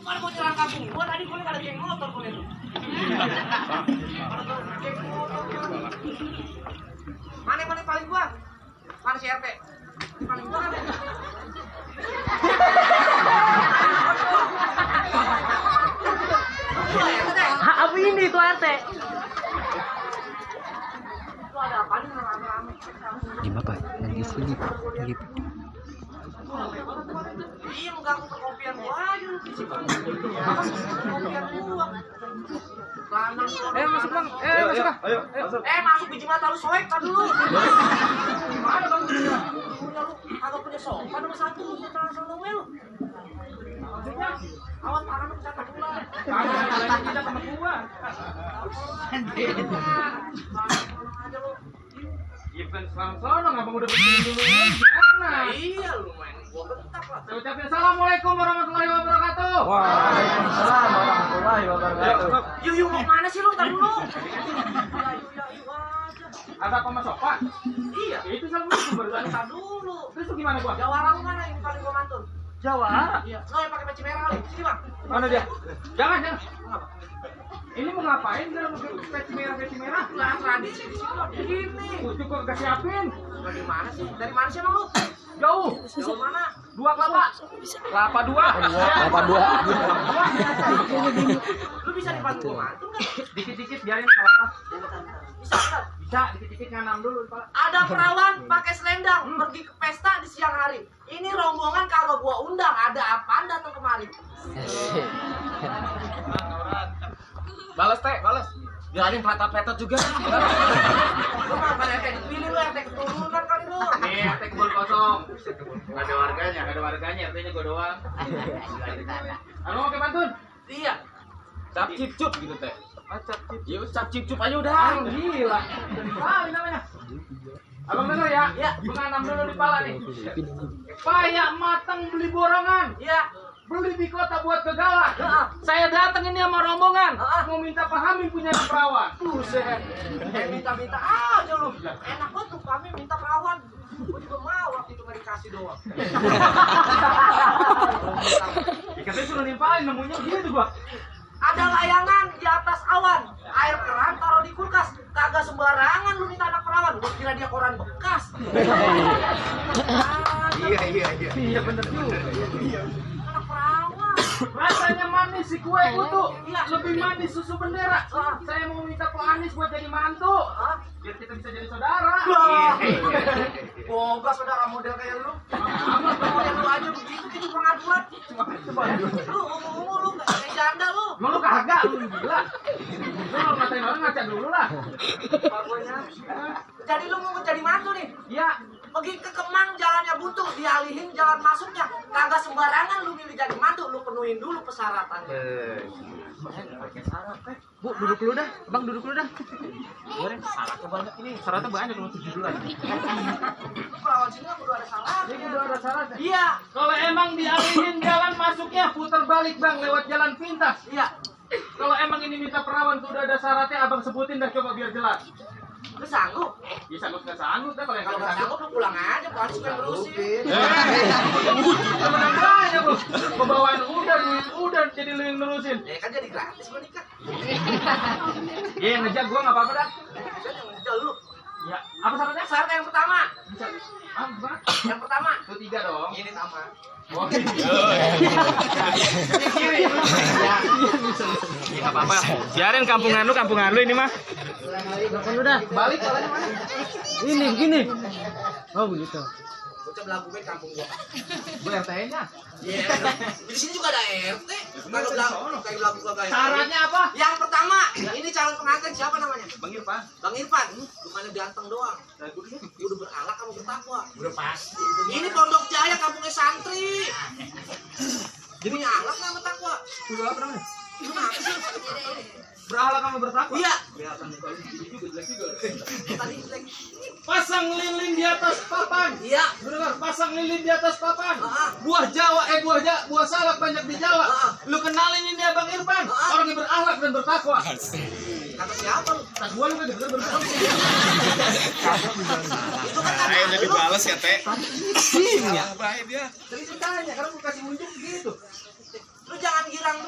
Mana mau nyerang kampung gua tadi gua ada geng motor gua itu. Mana paling gua? Mana si RT? Paling gua ada. Apa ini tuh RT? Itu ada apa nih rame-rame? Gimana Pak? Yang di sini Pak. Gitu. Iya, mengganggu perkopian gua aja. Apa sih perkopian gua? Masuk bang. Masuk bang. Ayo, masuk. Masuk biji mata lu soek kan dulu. Gimana bang? Punya lu kagak punya sopan nomor satu lu tentang sama lu. Maksudnya awas tangan lu bisa ketular. Kagak kita sama gua. Aja lu. Iya kan sono ngapa udah begini dulu gimana? Iya lu main gua bentak lah. Saya ucapin assalamualaikum warahmatullahi wabarakatuh. Waalaikumsalam warahmatullahi wabarakatuh. Yuk mau mana sih lu? Tar dulu. Yuk aja. Ada apa Mas Sofa? Iya. Itu assalamualaikum baru Tar dulu. Terus tuh gimana gua? Jawara lu mana yang paling gua mantun? Jawa. Iya. Lo yang pakai peci merah kali. Sini bang. Mana dia? Jangan. Kenapa? Ini mau ngapain dia pakai peci merah? Lah tradisi di sini mah begini. Kucuk kok gak siapin? Dari mana sih? Dari mana sih emang lu? Jauh. Jauh mana? 2 kelapa. Kelapa 2. Apa dua? Lu bisa dibantu gua mantun kan? Dikit-dikit biarin kelapa. Bisa kan? Bisa dikit-dikit nganam dulu kepala. Ada perawan pakai selendang pergi ke pesta di siang hari. Ini rombongan kagak gua undang. Ada apaan datang kemari? Balas teh, balas. Biarin peta-peta juga. Lu mah pada efek pilih lu efek keturunan kali lu. Nih, teh kebun kosong. Nggak ada warganya, artinya gua doang. Halo, oke Pantun. Iya. Cap cip-cup gitu teh. Cap cip. Ya cap cip-cup aja udah. Gila. Kali namanya. Abang denger ya? Iya. Menanam dulu di pala nih. Paya matang beli borongan. Iya. Beli di kota buat kegalan. Heeh. Saya datang ini sama rombongan. Heeh. Mau minta pahamin punya perawan. Buset. Minta-minta aja lu. Enak banget tuh kami minta perawan. Gua juga mau waktu itu nggak dikasih doang. Katanya suruh nimpalin, nemunya gitu gua. Ada layangan di atas awan, air keran taruh di kulkas. Kagak sembarangan lu minta anak perawan. Gua kira dia koran bekas. Iya bener juga. Anak perawan. Rasanya manis si kue kutu. Iya. Lebih manis susu bendera. Saya mau minta Pak Anies buat jadi mantu. Hah? Biar kita bisa jadi saudara. Boga saudara model kayak lu. Model lu aja begitu gitu pengaduan. Lu ngomong lu kayak janda lu. Emang lu kagak, lu gila. Lu ngatain orang ngaca dulu lah. Jadi lu mau jadi mantu nih. Iya. Pergi ke Kemang jalannya buntu, dialihin jalan masuknya. Kagak sembarangan lu milih jadi mantu, lu penuhin dulu persyaratannya. Bu, duduk dulu dah. Bang, duduk dulu dah. Boleh, syaratnya banyak ini. Syaratnya banyak cuma 7 bulan. Perawan sini nggak perlu ada salah. Ini udah ada syaratnya. Iya, Kalau emang dialihin jalan masuknya putar balik Bang lewat jalan pintas. iya. Kalau emang ini minta perawan tuh udah ada syaratnya Abang sebutin dah coba biar jelas. Lu sanggup? Ya sanggup nggak sanggup dah kalau yang Kalau kagak nggak sanggup. sanggup lu pulang aja, Pak Anies pengen nerusin. Temenan banyak lu. Pembawaan udah, duit udah jadi lu yang nerusin. Ya kan jadi gratis gua nikah. Ya yang ngejak gua nggak apa-apa dah. Bisa yang lu. Ya, apa syaratnya? Syarat yang pertama. Ah, gimana? Yang pertama. Itu 3 dong. Ini sama. Oh, kiri. Enggak apa-apa. Biarin kampungan lu ini mah. Lu dah. Balik palanya mana? Ini begini. Oh begitu. Bocah belagu main kampung gua. Gua RT-nya. Iya. Di sini juga ada RT. Kalau belagu kayak belagu kayak. Syaratnya apa? Yang pertama, ini calon pengantin siapa namanya? Bang Irfan. Bang Irfan. Bukannya ganteng doang. Dia udah berakhlak sama bertakwa. Udah pasti. Ini Pondok Jaya kampungnya santri. Jadi akhlak sama bertakwa. Sudah apa namanya? Itu apa sih? Berakhlak sama bertakwa. Iya. Kelihatan muka lu jelek juga. Tadi jelek. Pasang lilin di atas papan. Iya. Lu dengar? Pasang lilin di atas papan. Heeh. Buah Jawa, buah salak banyak di Jawa. Heeh. Lu kenalin ini Abang Irfan, Heeh. orang yang berakhlak dan bertakwa. Kata siapa lu? Tak gua lu kan bener bener. Itu kan kata Ayo udah lu. dibales ya, Teh. Iya. Baik dia. Jadi ditanya, karena gua kasih unjuk gitu. Lu jangan girang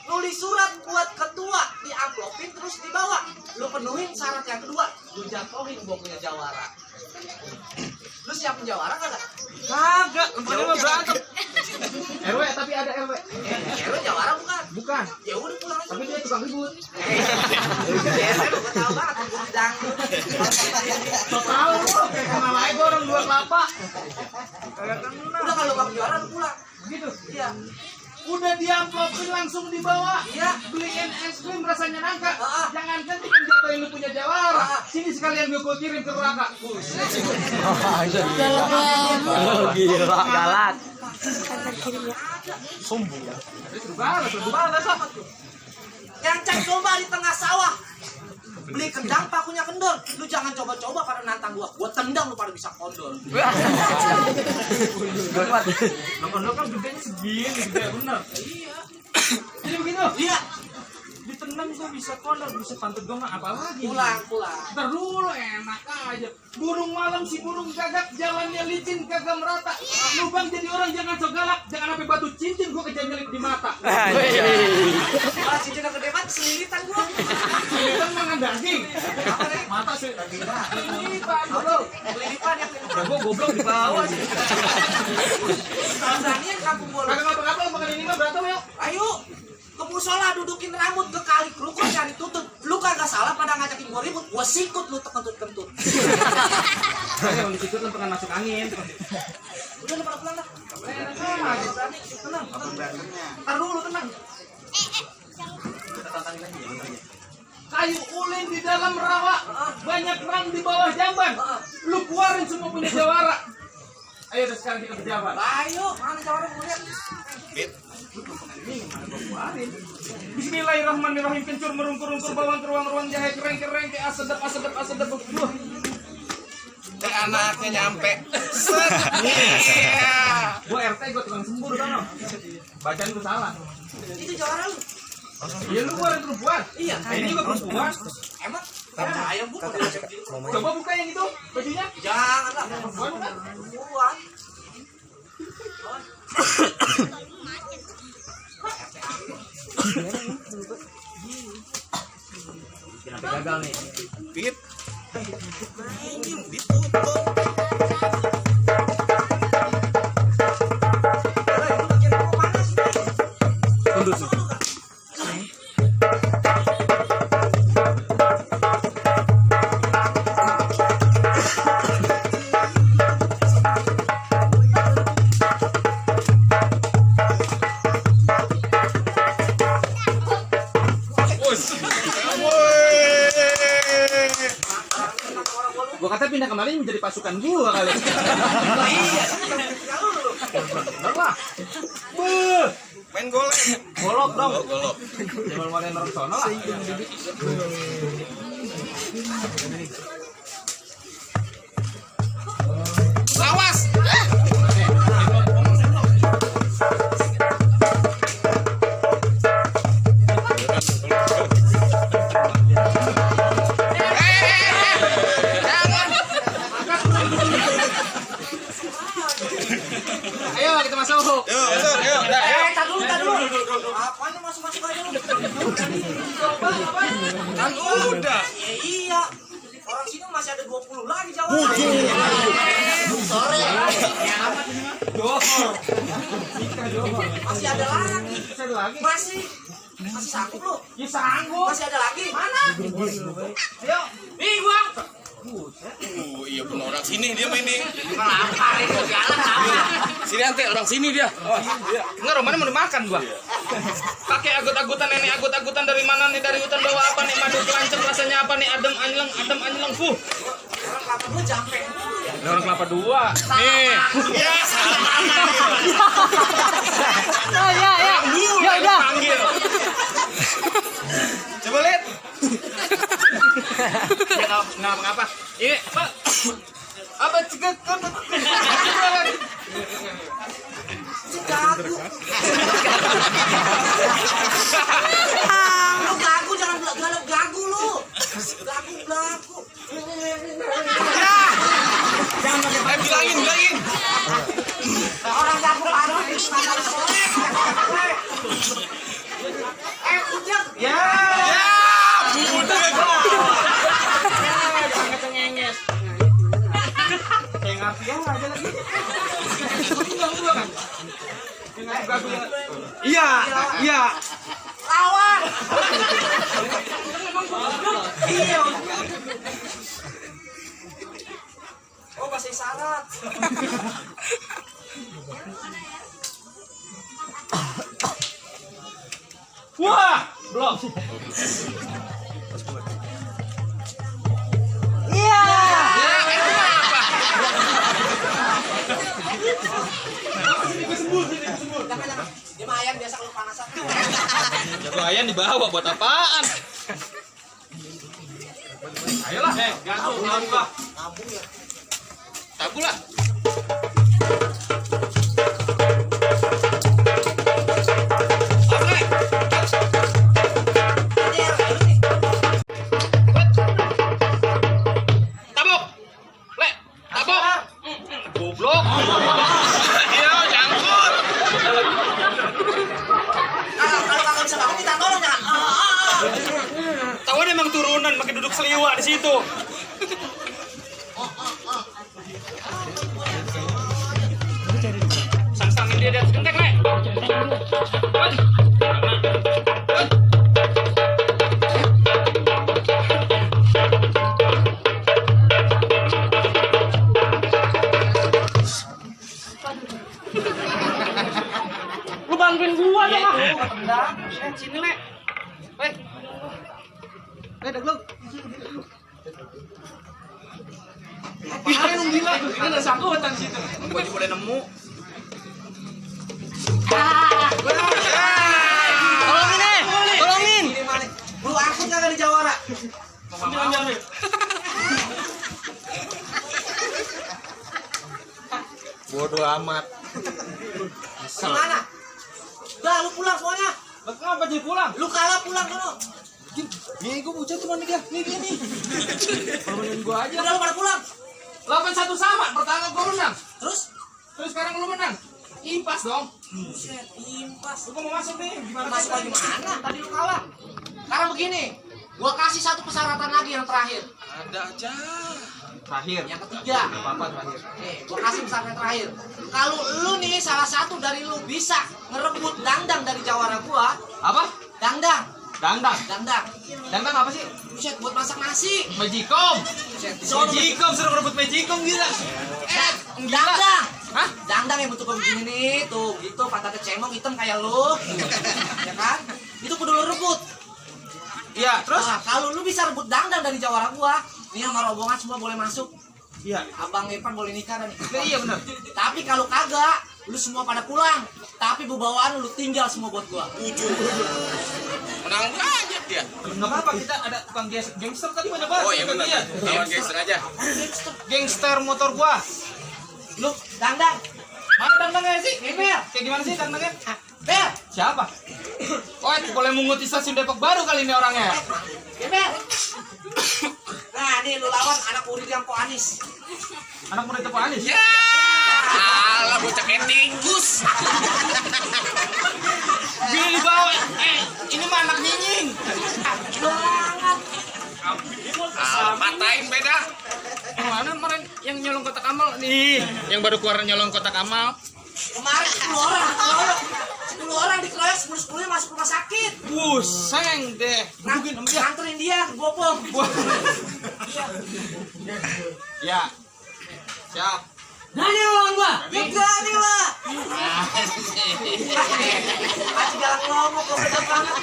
nulis surat buat ketua, diamplopin terus dibawa. Lu penuhin syarat yang kedua, lu jatuhin bukunya jawara. Lu siapin jawara kagak? Kagak, tempatnya mah berantem. RW tapi ada RW. RW jawara bukan? Bukan. Ya udah pulang aja. Tapi dia tukang ribut. Gue tahu banget gue dangdut. So tahu lu, kayak kenal aja gua orang dua kelapa. Udah kalau kamu juara lu pulang. Gitu. Iya. Udah diamplopin langsung dibawa. Iya. Beliin es krim rasanya nangka. Ah. Jangan kan jatuhin lu punya jawara. Sini sekalian gue kirim ke neraka. Gila, galak. Balas apa tuh? Yang cek coba di tengah sawah. Beli kendang pakunya kendor. Lu jangan coba-coba pada nantang gua tendang lu pada bisa kondor. Kendor kan gedenya segini, gede bener. Iya. Jadi begitu. Iya. Ditendang gua bisa kondor, bisa pantut gua mah apalagi. Pulang. Ntar dulu enak aja. Burung malam si burung gagak, jalannya licin kagak merata. Lubang jadi orang jangan so galak, jangan sampai batu cincin gua kejar-nyelip di mata. Malah cincin yang gede banget selilitan gua. Kan makan daging. Mata sih. Halo, kelilipan ya. Gua goblok di bawah sih. Tanzania kampung bola. Kagak ngapa-ngapa makan ini mah berantem yuk. Ayo ke musola dudukin rambut ke kali kerukut cari tutut. Lu kagak salah pada ngajakin gua ribut, gua sikut lu tekentut-kentut. Saya mau disitu lentengan masuk angin. Udah lu pada pulang dah. Tenang. Ntar dulu tenang. Kayu ulin di dalam rawa, banyak rang di bawah jamban. Lu keluarin semua punya jawara. Ayo udah sekarang kita berjabat. Ayo, mana jawara gua lihat. Bismillahirrahmanirrahim. Kencur merungkur-rungkur bawang ruang-ruang jahe kereng-kereng ke asedep. Duh. Anaknya nyampe. Gua RT gua tukang sembur kan. Bacaan gua salah. Itu jawara lu. Ya lu keluarin perempuan. Iya, Ini juga perempuan. Emang percaya gua kalau dia gitu. Coba buka yang itu bajunya. Jangan lah. Perempuan kan? Perempuan. Kenapa gagal nih? Pit. Ditutup. Gua kata pindah kemarin menjadi pasukan gua kali. Iya. Bener lah. Beuh. Main golek. Golok dong. Golok. Jangan main orang sono lah. Lawas. Ayo kita masuk. Yuk. Tar dulu. Apaan lu masuk-masuk aja lu? Kan udah. Ya iya. Orang sini masih ada 20 lagi jawab. Sore. Johor. Masih ada lagi. Bisa ada lagi. Masih sanggup lu? Ya sanggup. Masih ada lagi? Mana? Ayo. Ih gua. Iya pun orang sini dia main nih. Lapar itu jalan apa? Sini ante orang sini dia. Enggak, Romana mau dimakan gua. Pakai agut-agutan nenek agut-agutan dari mana nih? Dari hutan bawa apa nih? Madu kelanceng rasanya apa nih? Adem anjleng. Orang kelapa gua capek mulu ya. Orang kelapa 2. Nih. Ya sama. Ya udah. Panggil. Coba lihat. Nggak apa-apa. Ini apa? Apa cekak? Si gagu. Lu gagu jangan galak gagu lu. Gagu belagu. Bilangin. Orang gagu parah di sana sore. Iya, iya. Lawan. Iya. Oh, bahasa isyarat. Wah, belum. Iya. Jangan. Dia mah ayam biasa kalau panasan. Jago ayam dibawa buat apaan? Ayolah, gantung lawan gua. Nabung ya. Tabu lah. Tabok. Le, tabok. Goblok. Iya, jangkut. Kalau kagak bisa bangun kita tolong ya. Tahu dia emang turunan makin duduk seliwa di situ. Sang-sangin dia di atas genteng, Le. Lu bantuin gua dong, ah. Sini, Le. Weh. Dek lu. Apaan lu gila? Ini ada sangkutan situ. Gua aja boleh nemu. Tolongin deh. Tolongin. Lu angkut kagak di Jawara? Ambil. Bodoh amat. Kemana? Udah, lu pulang semuanya. Kenapa jadi pulang? Lu kalah pulang dulu. Nih, gua bocah cuma nih dia. Nih. Temenin gua aja. Udah, lu pada pulang. 8-1 sama. Pertama gua menang. Terus? Terus sekarang lu menang. Impas dong. Buset, impas. Lu mau masuk nih. Gimana? Masuk lagi mana? Tadi lu kalah. Sekarang begini, gua kasih satu persyaratan lagi yang terakhir. Ada aja. Terakhir. Yang ketiga. Apa terakhir? Nih, gua kasih persyaratan terakhir. Kalau lu nih salah satu dari lu bisa ngerebut dangdang dari jawara gua, Apa? dangdang, Dangdang. dangdang. Dangdang apa sih? Buset, buat masak nasi. Magicom. Buset, disuruh Magicom suruh ngerebut Magicom gila. dangdang. Hah? Dangdang yang bentuknya begini nih, tuh gitu, pantatnya cemong hitam kayak lu. Ya kan? Itu kudu lu rebut. Iya, terus? Nah, kalau lu bisa rebut dangdang dari jawara gua, nih sama rombongan semua boleh masuk. Iya. Abang Evan boleh nikah dan Ya, iya benar. Tapi kalau kagak, lu semua pada pulang. Tapi bawaan lu tinggal semua buat gua. Menang aja dia. Enggak apa-apa, kita ada tukang gangster tadi banyak banget. Oh iya benar. Iya. Lawan gangster aja. Gangster motor gua. Lu dangdang, Mana dangdangnya sih? Emel, Kayak gimana sih dangdangnya? Bel, Siapa? Oh, boleh menguti stasiun Depok Baru kali ini orangnya. Emel. Nah, nih lu lawan anak murid yang Po Anis. Anak murid Pak Anies. Ya. Alah bocah ketinggus. Billy dibawa. Ini mah anak nyinying. Banget. Patahin beda. Mana kemarin yang nyolong kotak amal nih? Yang baru keluar nyolong kotak amal. Kemarin 10 orang dikeroyok, 10-10-nya masuk rumah sakit. Buseng deh. Bukin sama dia. Nganterin dia, gua bom. Ya. Siap. Nanya uang gua. Enggak nih lah. Masih galak ngomong, kok beda banget.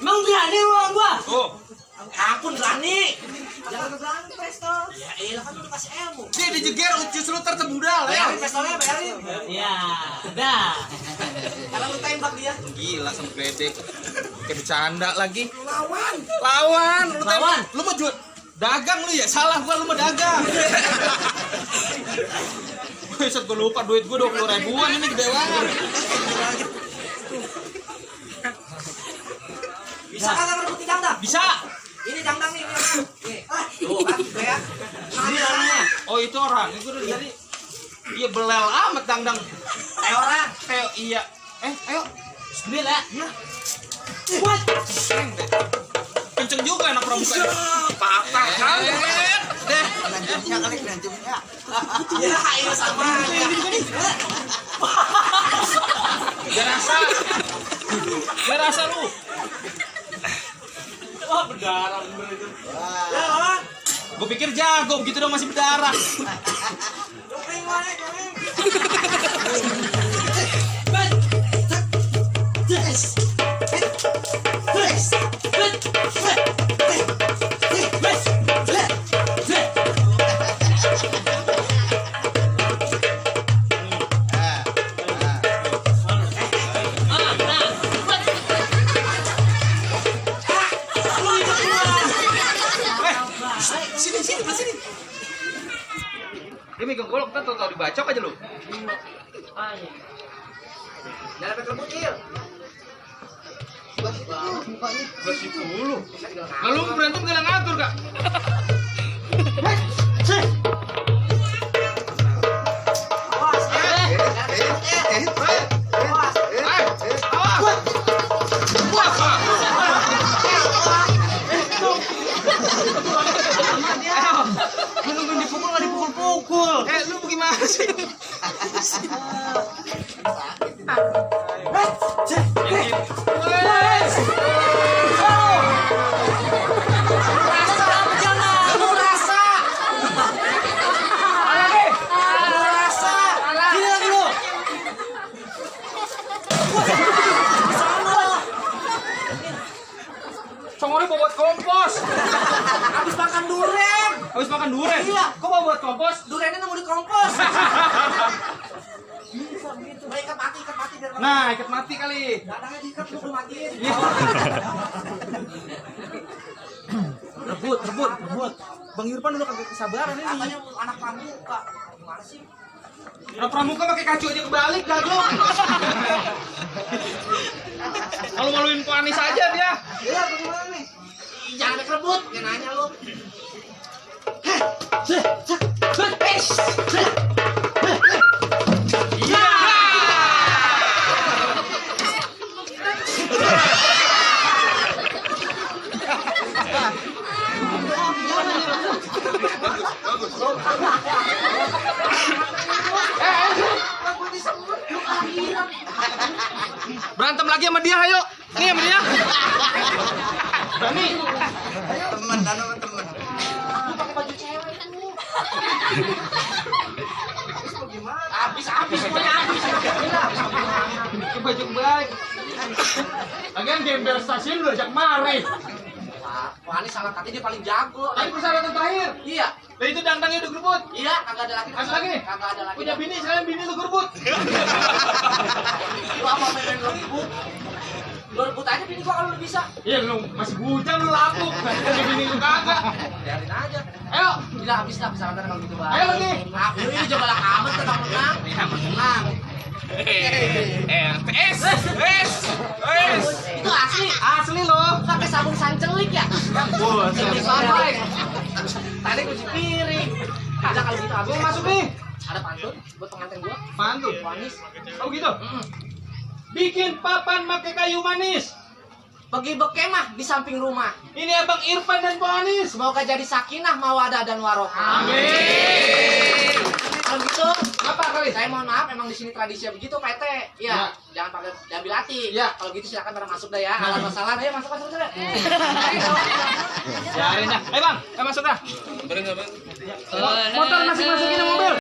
Emang berani uang gua? Oh. Ampun berani. Jangan berani pistol. Ya elah kan lu kasih ilmu. Dia dijeger justru tertebudal ya. Bayarin pistolnya, bayarin. Ya, udah. Karena lu tembak dia. Gila sama gledek. Kayak bercanda lagi. Lawan. Lawan. Lu Lawan. Lu mau jual dagang lu ya? Salah gua, lu mau dagang. Buset, gua lupa duit gua 20.000-an ini gede banget. Bisa kagak merebut dangdang? Bisa. Ini dangdang nih. Nih. Tuh kan, gitu ya. Ini orangnya. Oh, itu orang. Itu udah jadi. Iya belel amat dangdang. Kayak orang. Kayak iya. Ayo. Bismillah. Nah. What? Kenceng juga anak pramuka. Patah kan. Deh. Ya, iya sama aja. Gak rasa. Gak rasa lu. Wah, berdarah bener itu. Ya, Bang. Gue pikir jago begitu dong masih berdarah. Jokring mana, jokring? Sini. Dia megang golok, kan tau dibacok aja lu. Jangan sampai kerebut, Il. Masih dulu. Lalu berantem gak ngatur, Kak? Awas, Lu nungguin dipukul gak dipukul-pukul. Lu bagaimana sih? Songornya bawa buat kompos. habis makan durian. Habis makan durian? Iya. Kok bawa buat kompos? Duriannya nemu di kompos. Bisa begitu. Baik, ikat mati biar Nah, ikat mati kali. dadangnya diikat lu matiin. Iya. Rebut. Bang Irfan udah kagak kesabaran ini. Katanya anak pramuka. Gimana sih? Nah, pramuka pakai kacu aja kebalik, gaglok. Malu-maluin Pak Anies aja dia. Iya, bagaimana nih? Jangan ada kerebut, dia nanya lu. Iya. Berantem lagi sama dia, ayo. Nih sama dia. Berani. Temen. Lu pakai baju cewek tuh. Habis semuanya habis. Ke baju baik. Lagian gembel stasiun udah ajak mari. Wah, ini salah katanya dia paling jago. Tadi persyaratan terakhir. Iya. Lah itu dangdangnya udah gerbut. Iya, kagak ada lagi. Masuk lagi nih? Kagak ada lagi. Punya bini, sekalian bini lu gerbut. Lu apa pengen lu rebut? Lu rebut aja bini gua kalau lu bisa. Iya lu masih bujang lu lapuk. Jadi bini lu kagak. Biarin aja. Ayo. Udah habis lah persyaratan kalau gitu, Bang. Ayo lagi. Lu ini coba lah amat tetap menang. Menang. Itu asli. Asli lo. Pakai sabun sancelik ya? Ini sampai. Tadi cuci piring. Ada kalau gitu habis. Gua masuk nih. Ada pantun buat pengantin gua. Apaan tuh? Manis. Oh gitu. Bikin papan pakai kayu manis. Pergi berkemah di samping rumah. Ini Abang Irfan dan Bu Anies. Semoga jadi sakinah, mawadah dan warohmah. Amin. Kalau gitu, Apa kali? saya mohon maaf, emang di sini tradisinya begitu, Pak RT. Iya, jangan pakai diambil hati. Ya. Kalau gitu silakan pada masuk dah ya. Alat masalah, ayo masuk. Biarin dah. Ayo Bang, ayo masuk dah. Bener nggak, Bang? Motor masih masukin mobil.